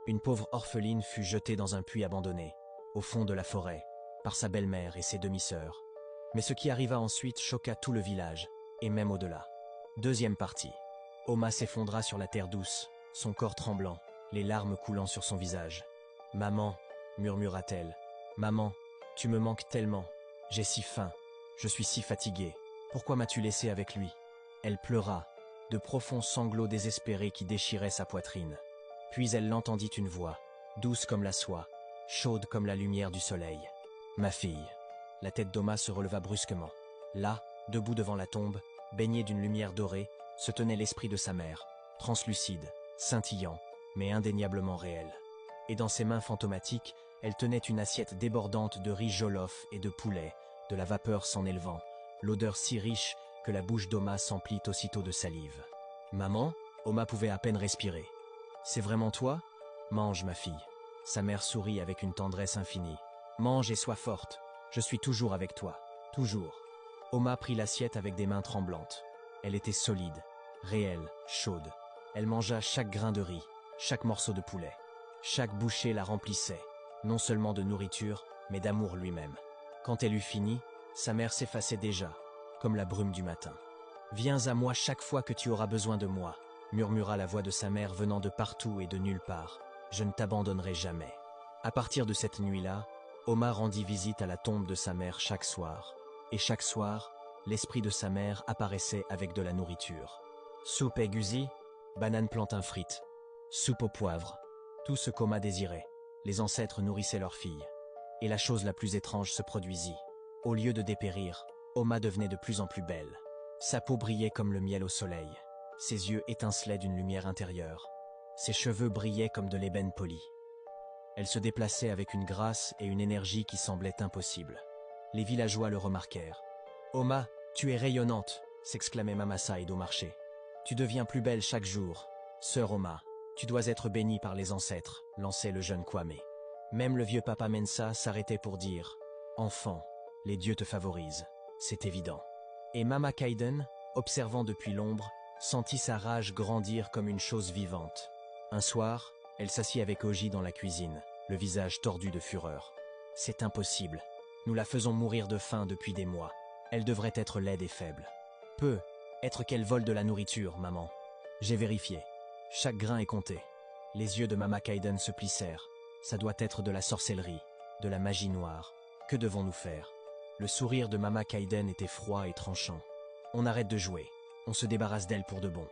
Une pauvre orpheline fut jetée dans un puits abandonné, au fond de la forêt, par sa belle-mère et ses demi-sœurs. Mais ce qui arriva ensuite choqua tout le village, et même au-delà. Deuxième partie. Oma s'effondra sur la terre douce, son corps tremblant, les larmes coulant sur son visage. « Maman, murmura-t-elle, maman, tu me manques tellement, j'ai si faim, je suis si fatiguée, pourquoi m'as-tu laissé avec lui ?» Elle pleura, de profonds sanglots désespérés qui déchiraient sa poitrine. Puis elle l'entendit une voix, douce comme la soie, chaude comme la lumière du soleil. « Ma fille !» La tête d'Oma se releva brusquement. Là, debout devant la tombe, baigné d'une lumière dorée, se tenait l'esprit de sa mère, translucide, scintillant, mais indéniablement réel. Et dans ses mains fantomatiques, elle tenait une assiette débordante de riz jollof et de poulet, de la vapeur s'en élevant, l'odeur si riche que la bouche d'Oma s'emplit aussitôt de salive. « Maman ?» Oma pouvait à peine respirer. « C'est vraiment toi ? Mange, ma fille. » Sa mère sourit avec une tendresse infinie. « Mange et sois forte. Je suis toujours avec toi. Toujours. » Oma prit l'assiette avec des mains tremblantes. Elle était solide, réelle, chaude. Elle mangea chaque grain de riz, chaque morceau de poulet. Chaque bouchée la remplissait, non seulement de nourriture, mais d'amour lui-même. Quand elle eut fini, sa mère s'effaçait déjà, comme la brume du matin. « Viens à moi chaque fois que tu auras besoin de moi », murmura la voix de sa mère venant de partout et de nulle part. « Je ne t'abandonnerai jamais. » À partir de cette nuit-là, Oma rendit visite à la tombe de sa mère chaque soir. Et chaque soir, l'esprit de sa mère apparaissait avec de la nourriture. Soupe égusi, banane plantain frites, soupe au poivre, tout ce qu'Oma désirait. Les ancêtres nourrissaient leurs filles. Et la chose la plus étrange se produisit. Au lieu de dépérir, Oma devenait de plus en plus belle. Sa peau brillait comme le miel au soleil. Ses yeux étincelaient d'une lumière intérieure. Ses cheveux brillaient comme de l'ébène poli. Elle se déplaçait avec une grâce et une énergie qui semblaient impossibles. Les villageois le remarquèrent. « Oma, tu es rayonnante !» s'exclamait Mama Saïd au marché. « Tu deviens plus belle chaque jour. Sœur Oma, tu dois être bénie par les ancêtres », lançait le jeune Kwame. Même le vieux Papa Mensa s'arrêtait pour dire « Enfant, les dieux te favorisent, c'est évident. » Et Mama Kaiden, observant depuis l'ombre, sentit sa rage grandir comme une chose vivante. Un soir, elle s'assit avec Oji dans la cuisine, le visage tordu de fureur. « C'est impossible. Nous la faisons mourir de faim depuis des mois. Elle devrait être laide et faible. »« Peut être qu'elle vole de la nourriture, maman. » J'ai vérifié. Chaque grain est compté. Les yeux de Mama Kaiden se plissèrent. Ça doit être de la sorcellerie, de la magie noire. Que devons-nous faire? Le sourire de Mama Kaiden était froid et tranchant. On arrête de jouer. On se débarrasse d'elle pour de bon.